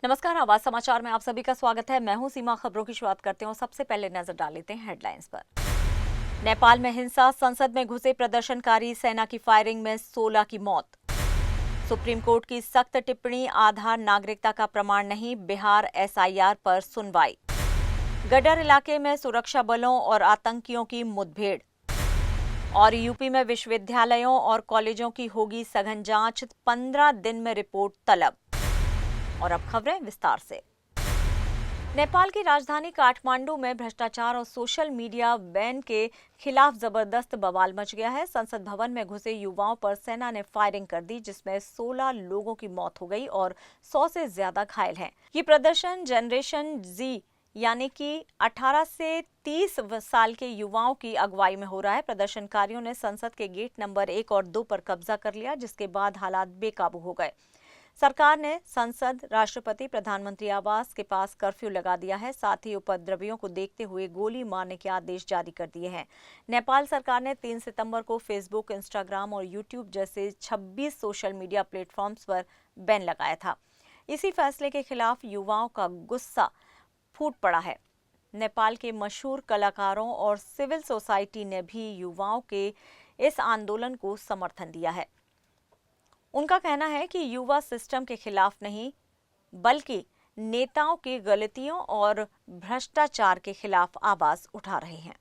नमस्कार, आवाज समाचार में आप सभी का स्वागत है। मैं हूं सीमा। खबरों की शुरुआत करते हैं और सबसे पहले नजर डाल लेते हैं हेडलाइंस पर। नेपाल में हिंसा, संसद में घुसे प्रदर्शनकारी, सेना की फायरिंग में 16 की मौत। सुप्रीम कोर्ट की सख्त टिप्पणी, आधार नागरिकता का प्रमाण नहीं, बिहार एसआईआर पर सुनवाई। गडर इलाके में सुरक्षा बलों और आतंकियों की मुठभेड़। और यूपी में विश्वविद्यालयों और कॉलेजों की होगी सघन जांच, 15 दिन में रिपोर्ट तलब। और अब खबरें विस्तार से। नेपाल की राजधानी काठमांडू में भ्रष्टाचार और सोशल मीडिया बैन के खिलाफ जबरदस्त बवाल मच गया है। संसद भवन में घुसे युवाओं पर सेना ने फायरिंग कर दी, जिसमें 16 लोगों की मौत हो गई और 100 से ज्यादा घायल हैं। ये प्रदर्शन जनरेशन जी यानी कि 18 से 30 साल के युवाओं की अगुवाई में हो रहा है। प्रदर्शनकारियों ने संसद के गेट नंबर 1 और 2 पर कब्जा कर लिया, जिसके बाद हालात बेकाबू हो गए। सरकार ने संसद, राष्ट्रपति, प्रधानमंत्री आवास के पास कर्फ्यू लगा दिया है। साथ ही उपद्रवियों को देखते हुए गोली मारने के आदेश जारी कर दिए हैं। नेपाल सरकार ने 3 सितंबर को फेसबुक, इंस्टाग्राम और यूट्यूब जैसे 26 सोशल मीडिया प्लेटफॉर्म्स पर बैन लगाया था। इसी फैसले के खिलाफ युवाओं का गुस्सा फूट पड़ा है। नेपाल के मशहूर कलाकारों और सिविल सोसाइटी ने भी युवाओं के इस आंदोलन को समर्थन दिया है। उनका कहना है कि युवा सिस्टम के खिलाफ नहीं, बल्कि नेताओं की गलतियों और भ्रष्टाचार के खिलाफ आवाज उठा रहे हैं।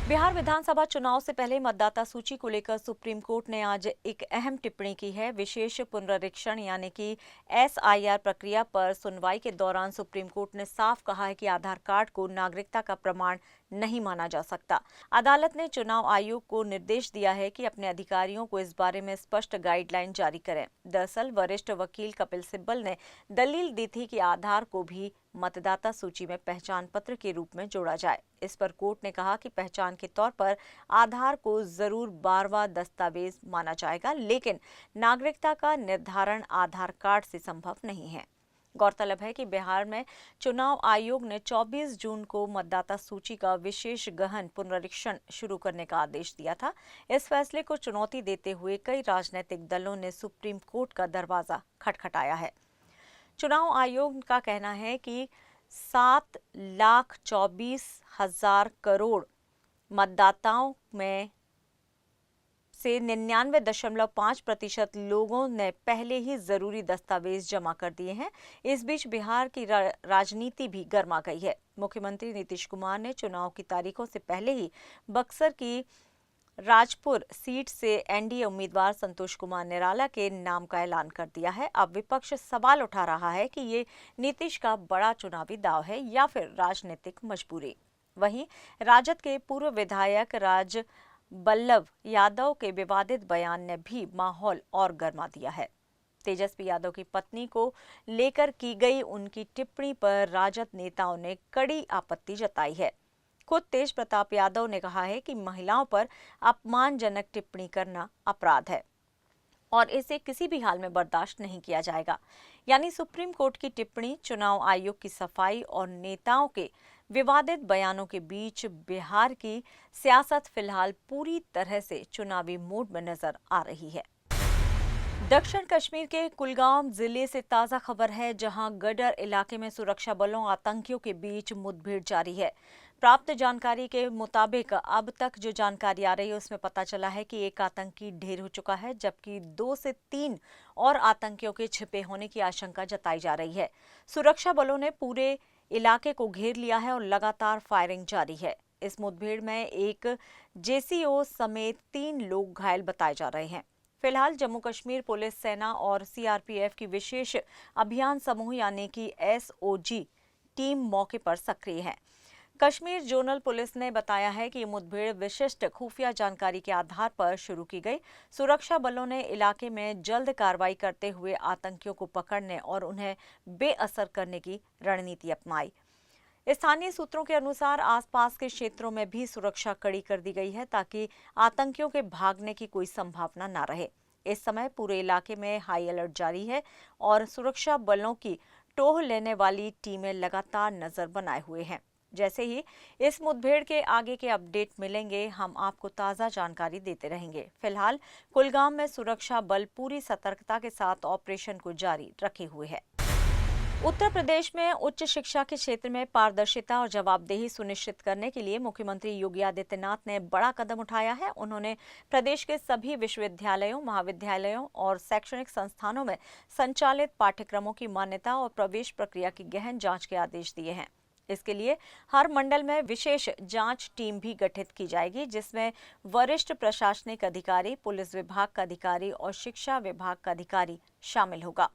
बिहार विधानसभा चुनाव से पहले मतदाता सूची को लेकर सुप्रीम कोर्ट ने आज एक अहम टिप्पणी की है। विशेष पुनरीक्षण यानी कि एसआईआर प्रक्रिया पर सुनवाई के दौरान सुप्रीम कोर्ट ने साफ कहा है कि आधार कार्ड को नागरिकता का प्रमाण नहीं माना जा सकता। अदालत ने चुनाव आयोग को निर्देश दिया है कि अपने अधिकारियों को इस बारे में स्पष्ट गाइडलाइन जारी करें। दरअसल वरिष्ठ वकील कपिल सिब्बल ने दलील दी थी कि आधार को भी मतदाता सूची में पहचान पत्र के रूप में जोड़ा जाए। इस पर कोर्ट ने कहा कि पहचान के तौर पर आधार को जरूर बारवा दस्तावेज माना जाएगा, लेकिन नागरिकता का निर्धारण आधार कार्ड से संभव नहीं है। गौरतलब है कि बिहार में चुनाव आयोग ने 24 जून को मतदाता सूची का विशेष गहन पुनरीक्षण शुरू करने का आदेश दिया था। इस फैसले को चुनौती देते हुए कई राजनीतिक दलों ने सुप्रीम कोर्ट का दरवाजा खटखटाया है। चुनाव आयोग का कहना है कि 7,24,000 करोड़ मतदाताओं में से 99.5% लोगों ने पहले ही जरूरी दस्तावेज जमा कर दिए हैं। इस बीच बिहार की राजनीति भी गर्मा गई है। मुख्यमंत्री नीतीश कुमार ने चुनाव की तारीखों से पहले ही बक्सर की राजपुर सीट से एनडीए उम्मीदवार संतोष कुमार निराला के नाम का ऐलान कर दिया है। अब विपक्ष सवाल उठा रहा है कि ये नीतीश का बड़ा चुनावी दांव है या फिर राजनीतिक मजबूरी। वहीं राजद के पूर्व विधायक राज बल्लभ यादव के विवादित बयान ने भी माहौल और गर्मा दिया है। तेजस्वी यादव की पत्नी को लेकर की गई उनकी टिप्पणी पर राजद नेताओं ने कड़ी आपत्ति जताई है। खुद तेज प्रताप यादव ने कहा है कि महिलाओं पर अपमानजनक टिप्पणी करना अपराध है और इसे किसी भी हाल में बर्दाश्त नहीं किया जाएगा। यानी सुप्रीम कोर्ट की टिप्पणी, चुनाव आयोग की सफाई और नेताओं के विवादित बयानों के बीच बिहार की सियासत फिलहाल पूरी तरह से चुनावी मूड में नजर आ रही है। दक्षिण कश्मीर के कुलगाम जिले से ताजा खबर है, जहां गडर इलाके में सुरक्षा बलों और आतंकियों के बीच मुठभेड़ जारी है। प्राप्त जानकारी के मुताबिक अब तक जो जानकारी आ रही है उसमें पता चला है कि एक आतंकी ढेर हो चुका है, जबकि 2 से 3 और आतंकियों के छिपे होने की आशंका जताई जा रही है। सुरक्षा बलों ने पूरे इलाके को घेर लिया है और लगातार फायरिंग जारी है। इस मुठभेड़ में एक जेसीओ समेत 3 लोग घायल बताए जा रहे हैं। फिलहाल जम्मू कश्मीर पुलिस, सेना और सीआरपीएफ की विशेष अभियान समूह यानी कि एसओजी टीम मौके पर सक्रिय है। कश्मीर जोनल पुलिस ने बताया है कि मुठभेड़ विशिष्ट खुफिया जानकारी के आधार पर शुरू की गई। सुरक्षा बलों ने इलाके में जल्द कार्रवाई करते हुए आतंकियों को पकड़ने और उन्हें बेअसर करने की रणनीति अपनाई। स्थानीय सूत्रों के अनुसार आसपास के क्षेत्रों में भी सुरक्षा कड़ी कर दी गई है, ताकि आतंकियों के भागने की कोई संभावना न रहे। इस समय पूरे इलाके में हाई अलर्ट जारी है और सुरक्षा बलों की टोह लेने वाली टीमें लगातार नजर बनाए हुए हैं। जैसे ही इस मुठभेड़ के आगे के अपडेट मिलेंगे, हम आपको ताज़ा जानकारी देते रहेंगे। फिलहाल कुलगाम में सुरक्षा बल पूरी सतर्कता के साथ ऑपरेशन को जारी रखे हुए है। उत्तर प्रदेश में उच्च शिक्षा के क्षेत्र में पारदर्शिता और जवाबदेही सुनिश्चित करने के लिए मुख्यमंत्री योगी आदित्यनाथ ने बड़ा कदम उठाया है। उन्होंने प्रदेश के सभी विश्वविद्यालयों, महाविद्यालयों और शैक्षणिक संस्थानों में संचालित पाठ्यक्रमों की मान्यता और प्रवेश प्रक्रिया की गहन जांच के आदेश दिए हैं। इसके लिए हर मंडल में विशेष जांच टीम भी गठित की जाएगी, जिसमें वरिष्ठ प्रशासनिक अधिकारी, पुलिस विभाग का अधिकारी और शिक्षा विभाग का अधिकारी शामिल होगा।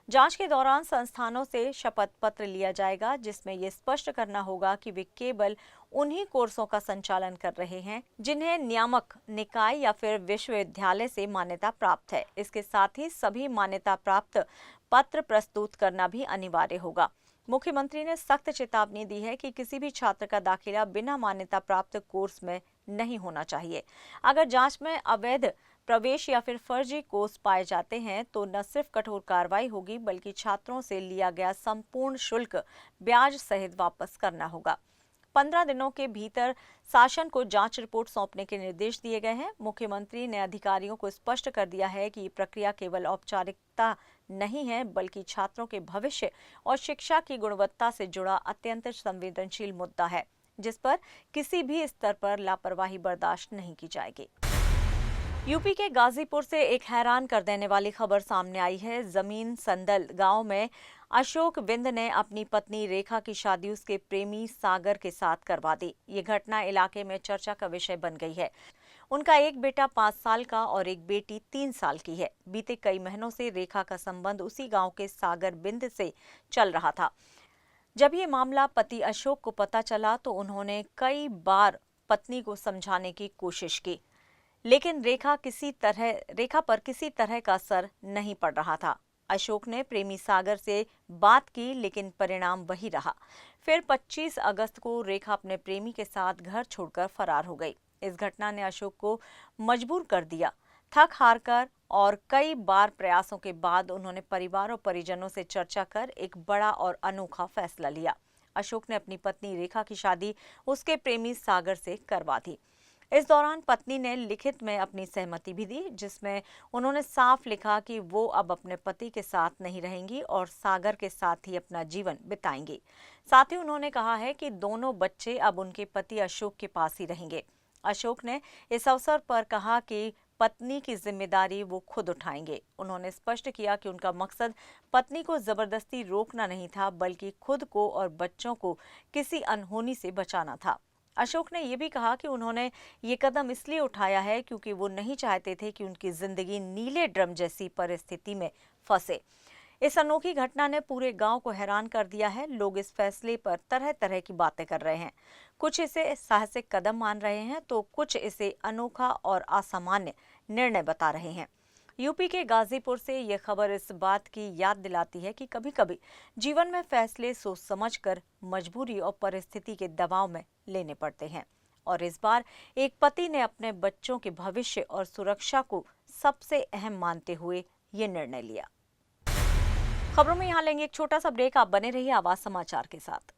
जांच के दौरान संस्थानों से शपथ पत्र लिया जाएगा, जिसमें ये स्पष्ट करना होगा कि वे केवल उन्हीं कोर्सों का संचालन कर रहे हैं जिन्हें नियामक निकाय या फिर विश्वविद्यालय से मान्यता प्राप्त है। इसके साथ ही सभी मान्यता प्राप्त पत्र प्रस्तुत करना भी अनिवार्य होगा। मुख्यमंत्री ने सख्त चेतावनी दी है कि किसी भी छात्र का दाखिला बिना मान्यता प्राप्त कोर्स में नहीं होना चाहिए। अगर जांच में अवैध प्रवेश या फिर फर्जी कोर्स पाए जाते हैं तो न सिर्फ कठोर कार्रवाई होगी, बल्कि छात्रों से लिया गया संपूर्ण शुल्क ब्याज सहित वापस करना होगा। 15 दिनों के भीतर शासन को जांच रिपोर्ट सौंपने के निर्देश दिए गए हैं। मुख्यमंत्री ने अधिकारियों को स्पष्ट कर दिया है कि ये प्रक्रिया केवल औपचारिकता नहीं है, बल्कि छात्रों के भविष्य और शिक्षा की गुणवत्ता से जुड़ा अत्यंत संवेदनशील मुद्दा है, जिस पर किसी भी स्तर पर लापरवाही बर्दाश्त नहीं की जाएगी। यूपी के गाजीपुर से एक हैरान कर देने वाली खबर सामने आई है। जमीन संदल गांव में अशोक विंद ने अपनी पत्नी रेखा की शादी उसके प्रेमी सागर के साथ करवा दी। ये घटना इलाके में चर्चा का विषय बन गई है। उनका एक बेटा 5 साल का और एक बेटी 3 साल की है। बीते कई महीनों से रेखा का संबंध उसी गांव के सागर बिंद से चल रहा था। जब ये मामला पति अशोक को पता चला तो उन्होंने कई बार पत्नी को समझाने की कोशिश की, लेकिन रेखा पर किसी तरह का असर नहीं पड़ रहा था। अशोक ने प्रेमी सागर से बात की, लेकिन परिणाम वही रहा। फिर 25 अगस्त को रेखा अपने प्रेमी के साथ घर छोड़कर फरार हो गई। इस घटना ने अशोक को मजबूर कर दिया। थक हार कर और कई बार प्रयासों के बाद उन्होंने परिवार और परिजनों से चर्चा कर एक बड़ा और अनोखा फैसला लिया। अशोक ने अपनी पत्नी रेखा की शादी उसके प्रेमी सागर से करवा दी। इस दौरान पत्नी ने लिखित में अपनी सहमति भी दी, जिसमें उन्होंने साफ लिखा कि वो अब अपने पति के साथ नहीं रहेंगी और सागर के साथ ही अपना जीवन बिताएंगी। साथ ही उन्होंने कहा है कि दोनों बच्चे अब उनके पति अशोक के पास ही रहेंगे। अशोक ने इस अवसर पर कहा कि पत्नी की जिम्मेदारी वो खुद उठाएंगे। उन्होंने स्पष्ट किया कि उनका मकसद पत्नी को जबरदस्ती रोकना नहीं था, बल्कि खुद को और बच्चों को किसी अनहोनी से बचाना था। अशोक ने यह भी कहा कि उन्होंने ये कदम इसलिए उठाया है क्योंकि वो नहीं चाहते थे कि उनकी जिंदगी नीले ड्रम जैसी परिस्थिति में फंसे। इस अनोखी घटना ने पूरे गांव को हैरान कर दिया है। लोग इस फैसले पर तरह तरह की बातें कर रहे हैं। कुछ इसे साहसिक कदम मान रहे हैं तो कुछ इसे अनोखा और असामान्य निर्णय बता रहे हैं। यूपी के गाजीपुर से यह खबर इस बात की याद दिलाती है कि कभी-कभी जीवन में फैसले सोच समझकर मजबूरी और परिस्थिति के दबाव में लेने पड़ते हैं। और इस बार एक पति ने अपने बच्चों के भविष्य और सुरक्षा को सबसे अहम मानते हुए ये निर्णय लिया। खबरों में यहाँ लेंगे एक छोटा सा ब्रेक। आप बने रहिए आवाज समाचार के साथ।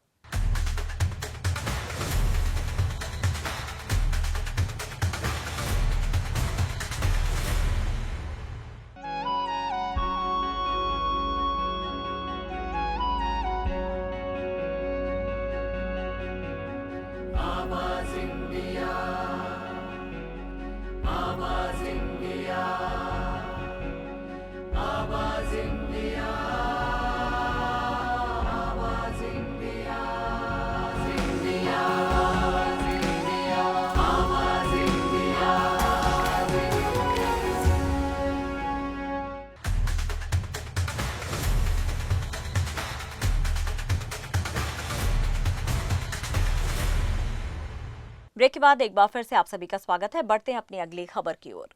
ब्रेक के बाद एक बार फिर से आप सभी का स्वागत है। बढ़ते हैं अपनी अगली खबर की ओर।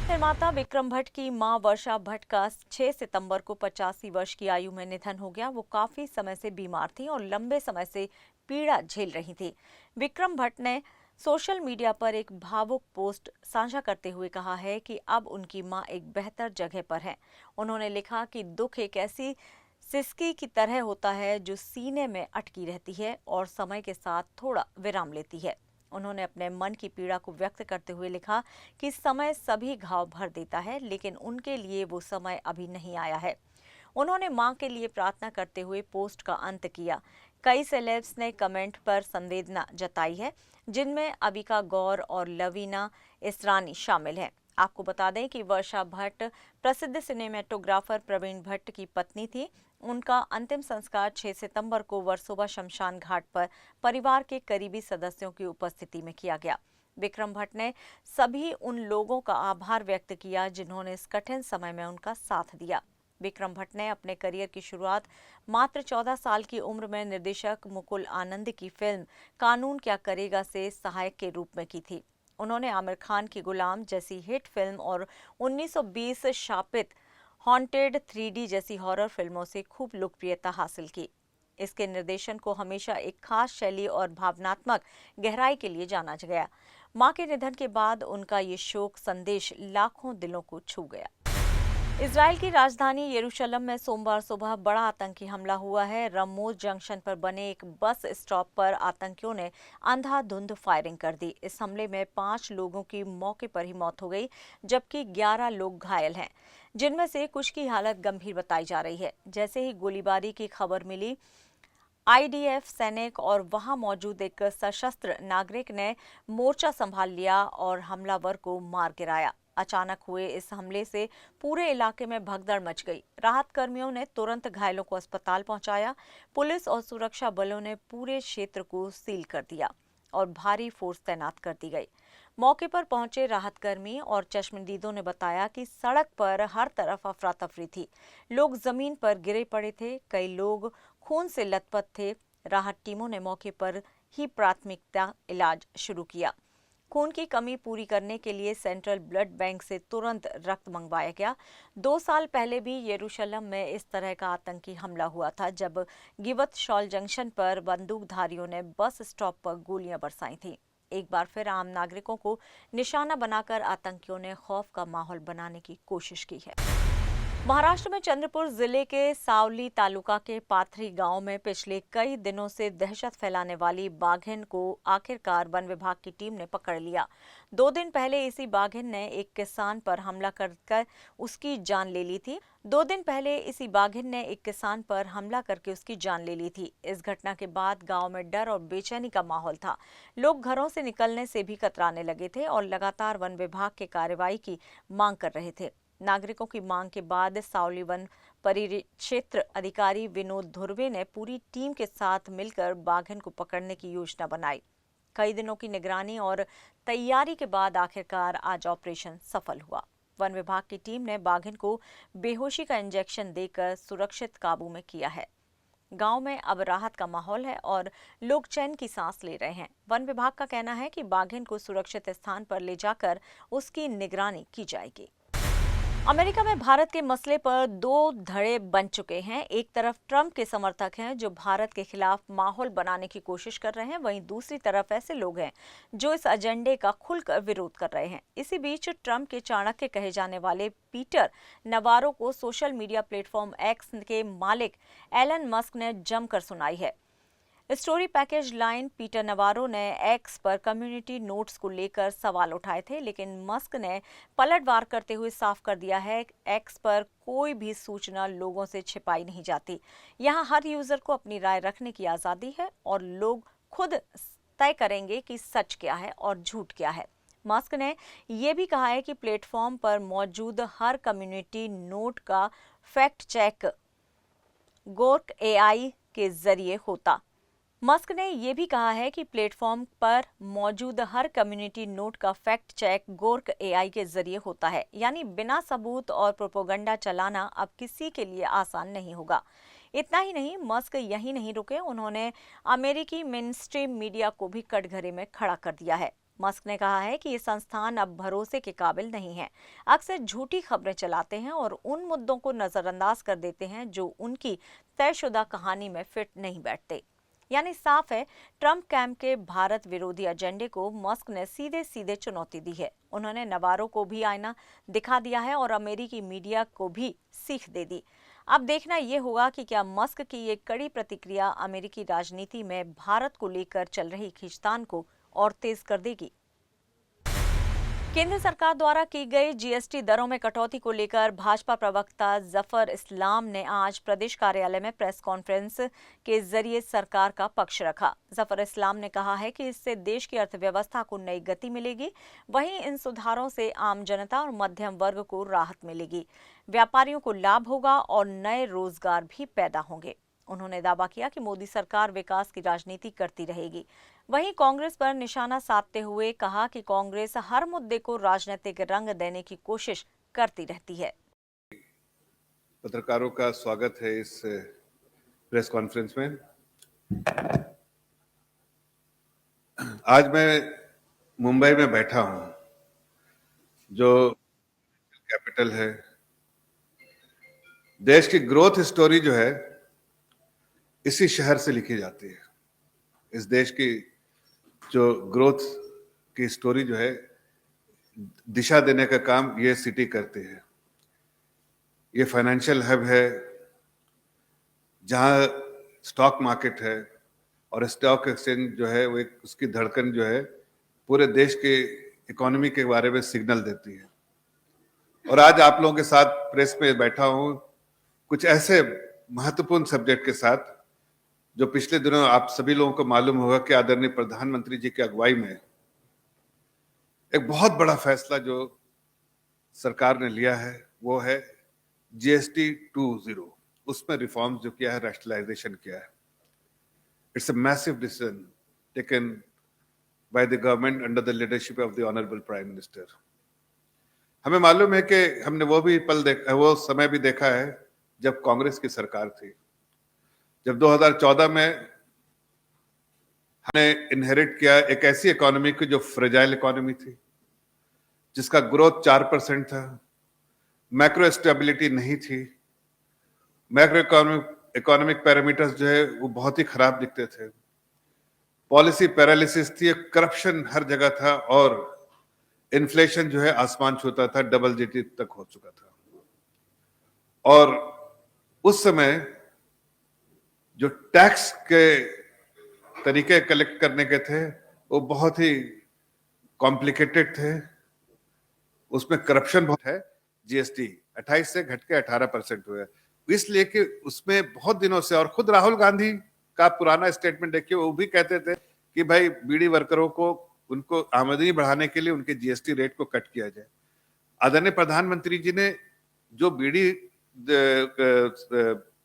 निर्माता विक्रम भट्ट की मां वर्षा भट्ट का 6 सितंबर को 85 वर्ष की आयु में निधन हो गया। वो काफी समय से बीमार थी और लंबे समय से पीड़ा झेल रही थी। विक्रम भट्ट ने सोशल मीडिया पर एक भावुक पोस्ट साझा करते हुए कहा है कि अब उनकी मां एक बेहतर जगह पर है। उन्होंने लिखा कि दुख एक ऐसी सिसकी की तरह होता है जो सीने में अटकी रहती है और समय के साथ थोड़ा विराम लेती है। उन्होंने अपने मन की पीड़ा को व्यक्त करते हुए लिखा कि समय सभी घाव भर देता है, लेकिन उनके लिए वो समय अभी नहीं आया है। उन्होंने मां के लिए प्रार्थना करते हुए पोस्ट का अंत किया। कई सेलेब्स ने कमेंट पर संवेदना जताई है, जिनमें अविका गौर और लवीना इसरानी शामिल हैं। आपको बता दें कि वर्षा भट्ट प्रसिद्ध सिनेमेटोग्राफर प्रवीण भट्ट की पत्नी थी। उनका अंतिम संस्कार 6 सितंबर को वर्सोवा शमशान घाट पर परिवार के करीबी सदस्यों की उपस्थिति में किया गया। विक्रम भट्ट ने सभी उन लोगों का आभार व्यक्त किया जिन्होंने इस कठिन समय में उनका साथ दिया। विक्रम भट्ट ने अपने करियर की शुरुआत मात्र 14 साल की उम्र में निर्देशक मुकुल आनंद की फिल्म कानून क्या करेगा से सहायक के रूप में की थी। उन्होंने आमिर खान की गुलाम जैसी हिट फिल्म और 1920 शापित हॉन्टेड 3D जैसी हॉरर फिल्मों से खूब लोकप्रियता हासिल की। इसके निर्देशन को हमेशा एक खास शैली और भावनात्मक गहराई के लिए जाना गया। मां के निधन के बाद उनका ये शोक संदेश लाखों दिलों को छू गया। इजराइल की राजधानी यरूशलेम में सोमवार सुबह बड़ा आतंकी हमला हुआ है। रमोज जंक्शन पर बने एक बस स्टॉप पर आतंकियों ने अंधाधुंध फायरिंग कर दी। इस हमले में 5 लोगों की मौके पर ही मौत हो गई, जबकि 11 लोग घायल हैं, जिनमें से कुछ की हालत गंभीर बताई जा रही है। जैसे ही गोलीबारी की खबर मिली, IDF सैनिक और वहां मौजूद एक सशस्त्र नागरिक ने मोर्चा संभाल लिया और हमलावर को मार गिराया। अचानक हुए इस हमले से पूरे इलाके में भगदड़ मच गई। राहत कर्मियों ने तुरंत घायलों को अस्पताल पहुंचाया। पुलिस और सुरक्षा बलों ने पूरे क्षेत्र को सील कर दिया और भारी फोर्स तैनात कर दी गई। मौके पर पहुंचे राहत कर्मी और चश्मदीदों ने बताया कि सड़क पर हर तरफ अफरा तफरी थी। लोग जमीन पर गिरे पड़े थे, कई लोग खून से लथपथ थे। राहत टीमों ने मौके पर ही प्राथमिकता इलाज शुरू किया। खून की कमी पूरी करने के लिए सेंट्रल ब्लड बैंक से तुरंत रक्त मंगवाया गया। 2 साल पहले भी यरूशलेम में इस तरह का आतंकी हमला हुआ था, जब गिबत शॉल जंक्शन पर बंदूकधारियों ने बस स्टॉप पर गोलियां बरसाई थी। एक बार फिर आम नागरिकों को निशाना बनाकर आतंकियों ने खौफ का माहौल बनाने की कोशिश की है। महाराष्ट्र में चंद्रपुर जिले के सावली तालुका के पाथरी गांव में पिछले कई दिनों से दहशत फैलाने वाली बाघिन को आखिरकार वन विभाग की टीम ने पकड़ लिया। 2 दिन पहले इसी बाघिन ने एक किसान पर हमला कर उसकी जान ले ली थी। 2 दिन पहले इसी बाघिन ने एक किसान पर हमला करके उसकी जान ले ली थी। इस घटना के बाद गांव में डर और बेचैनी का माहौल था। लोग घरों से निकलने से भी कतराने लगे थे और लगातार वन विभाग के कार्रवाई की मांग कर रहे थे। नागरिकों की मांग के बाद सावली वन परिक्षेत्र अधिकारी विनोद धुर्वे ने पूरी टीम के साथ मिलकर बाघिन को पकड़ने की योजना बनाई। कई दिनों की निगरानी और तैयारी के बाद आखिरकार आज ऑपरेशन सफल हुआ। वन विभाग की टीम ने बाघिन को बेहोशी का इंजेक्शन देकर सुरक्षित काबू में किया है। गांव में अब राहत का माहौल है और लोग चैन की सांस ले रहे हैं। वन विभाग का कहना है कि बाघिन को सुरक्षित स्थान पर ले जाकर उसकी निगरानी की जाएगी। अमेरिका में भारत के मसले पर 2 धड़े बन चुके हैं। एक तरफ ट्रंप के समर्थक हैं जो भारत के खिलाफ माहौल बनाने की कोशिश कर रहे हैं, वहीं दूसरी तरफ ऐसे लोग हैं जो इस एजेंडे का खुलकर विरोध कर रहे हैं। इसी बीच ट्रंप के चाणक्य कहे जाने वाले पीटर नवारो को सोशल मीडिया प्लेटफॉर्म एक्स के मालिक एलन मस्क ने जमकर सुनाई है। Story package line Peter Navarro ने एक्स पर कम्युनिटी नोट्स को लेकर सवाल उठाए थे, लेकिन मस्क ने पलटवार करते हुए साफ कर दिया है कि एक्स पर कोई भी सूचना लोगों से छिपाई नहीं जाती। यहां हर यूजर को अपनी राय रखने की आजादी है और लोग खुद तय करेंगे कि सच क्या है और झूठ क्या है। मस्क ने यह भी कहा है कि प्लेटफॉर्म पर मौजूद हर कम्युनिटी नोट का फैक्ट चेक गोर्क AI के जरिए होता। मस्क ने यह भी कहा है कि प्लेटफॉर्म पर मौजूद हर कम्युनिटी नोट का फैक्ट चेक गोर्क AI के जरिए होता है, यानी बिना सबूत और प्रोपोगंडा चलाना अब किसी के लिए आसान नहीं होगा। इतना ही नहीं, मस्क यही नहीं रुके, उन्होंने अमेरिकी मेनस्ट्रीम मीडिया को भी कटघरे में खड़ा कर दिया है। मस्क ने कहा है कि ये संस्थान अब भरोसे के काबिल नहीं है, अक्सर झूठी खबरें चलाते हैं और उन मुद्दों को नजरअंदाज कर देते हैं जो उनकी तयशुदा कहानी में फिट नहीं बैठते। यानी साफ है, ट्रंप कैंप के भारत विरोधी एजेंडे को मस्क ने सीधे सीधे चुनौती दी है। उन्होंने नवारो को भी आईना दिखा दिया है और अमेरिकी मीडिया को भी सीख दे दी। अब देखना यह होगा कि क्या मस्क की ये कड़ी प्रतिक्रिया अमेरिकी राजनीति में भारत को लेकर चल रही खींचतान को और तेज कर देगी। केंद्र सरकार द्वारा की गई जीएसटी दरों में कटौती को लेकर भाजपा प्रवक्ता जफर इस्लाम ने आज प्रदेश कार्यालय में प्रेस कॉन्फ्रेंस के जरिए सरकार का पक्ष रखा। जफर इस्लाम ने कहा है कि इससे देश की अर्थव्यवस्था को नई गति मिलेगी। वहीं इन सुधारों से आम जनता और मध्यम वर्ग को राहत मिलेगी, व्यापारियों को लाभ होगा और नए रोजगार भी पैदा होंगे। उन्होंने दावा किया कि मोदी सरकार विकास की राजनीति करती रहेगी। वहीं कांग्रेस पर निशाना साधते हुए कहा कि कांग्रेस हर मुद्दे को राजनीतिक रंग देने की कोशिश करती रहती है। पत्रकारों का स्वागत है इस प्रेस कॉन्फ्रेंस में। आज मैं मुंबई में बैठा हूं, जो कैपिटल है। देश की ग्रोथ स्टोरी जो है इसी शहर से लिखी जाती है। इस देश की जो ग्रोथ की स्टोरी जो है, दिशा देने का काम ये सिटी करती है। ये फाइनेंशियल हब है जहां स्टॉक मार्केट है और स्टॉक एक्सचेंज जो है वो एक उसकी धड़कन जो है पूरे देश के इकोनॉमी के बारे में सिग्नल देती है। और आज आप लोगों के साथ प्रेस में बैठा हूं कुछ ऐसे महत्वपूर्ण सब्जेक्ट के साथ जो पिछले दिनों आप सभी लोगों को मालूम होगा कि आदरणीय प्रधानमंत्री जी की अगुवाई में एक बहुत बड़ा फैसला जो सरकार ने लिया है वो है जीएसटी 2.0। उसमें रिफॉर्म्स जो किया है, रैशनलाइजेशन किया है। It's a massive decision taken by the government under the leadership of the honourable prime minister. हमें मालूम है कि हमने वो समय भी देखा है जब कांग्रेस की सरकार थी, जब 2014 में हमने इनहेरिट किया एक ऐसी इकोनॉमी की जो फ्रेजाइल इकोनॉमी थी, जिसका ग्रोथ 4% था, मैक्रो स्टेबिलिटी नहीं थी, मैक्रो इकोनॉमिक पैरामीटर्स जो है वो बहुत ही खराब दिखते थे, पॉलिसी पैरालिसिस थी, करप्शन हर जगह था और इन्फ्लेशन जो है आसमान छूता था, डबल डिजिट तक हो चुका था। और उस समय जो टैक्स के तरीके कलेक्ट करने के थे वो बहुत ही कॉम्प्लिकेटेड थे, उसमें करप्शन बहुत है। जीएसटी 28 से घट के 18% हुआ, इसलिए कि उसमें बहुत दिनों से, और खुद राहुल गांधी का पुराना स्टेटमेंट देखिए, वो भी कहते थे कि भाई बीड़ी वर्करों को उनको आमदनी बढ़ाने के लिए उनके जीएसटी रेट को कट किया जाए। आदरणीय प्रधानमंत्री जी ने जो बीड़ी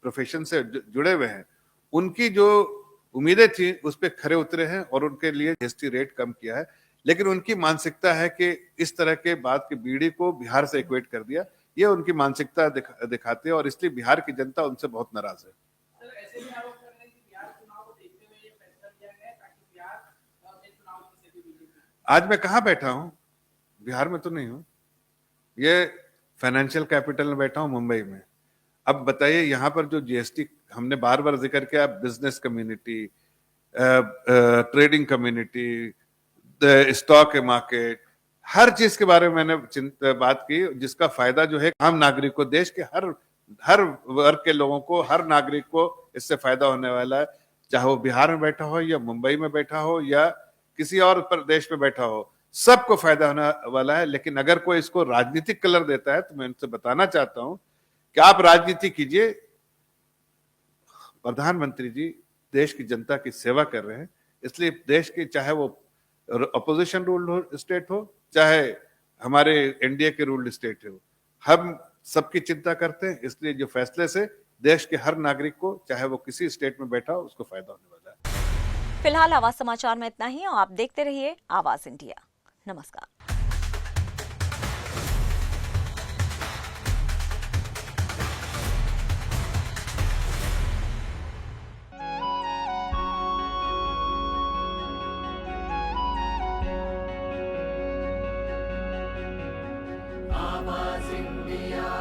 प्रोफेशन से जुड़े हुए हैं, उनकी जो उम्मीदें थी उस पर खरे उतरे हैं और उनके लिए जीएसटी रेट कम किया है। लेकिन उनकी मानसिकता है कि इस तरह के बात की बीड़ी को बिहार से इक्वेट कर दिया, ये उनकी मानसिकता दिखाते हैं और इसलिए बिहार की जनता उनसे बहुत नाराज है। आज मैं कहाँ बैठा हूँ? बिहार में तो नहीं हूँ, ये फाइनेंशियल कैपिटल में बैठा हूँ, मुंबई में। अब बताइए, यहाँ पर जो जीएसटी हमने बार बार जिक्र किया, business community, trading community, stock market, हर चीज के बारे में मैंने बात की, जिसका फायदा जो है आम नागरिक को, देश के हर वर्ग के लोगों को, हर नागरिक को इससे फायदा होने वाला है, चाहे वो बिहार में बैठा हो या मुंबई में बैठा हो या किसी और प्रदेश में बैठा हो, सबको फायदा होने वाला है। लेकिन अगर कोई इसको राजनीतिक कलर देता है तो मैं उनसे बताना चाहता हूं कि आप राजनीति कीजिए। प्रधानमंत्री जी देश की जनता की सेवा कर रहे हैं, इसलिए देश की, चाहे वो अपोजिशन रूल्ड स्टेट हो चाहे हमारे एनडीए के रूल्ड स्टेट हो, हम सबकी चिंता करते हैं। इसलिए जो फैसले से देश के हर नागरिक को, चाहे वो किसी स्टेट में बैठा हो, उसको फायदा होने वाला है। फिलहाल आवाज समाचार में इतना ही। आप देखते रहिए आवाज इंडिया। नमस्कार। आवाज इंडिया।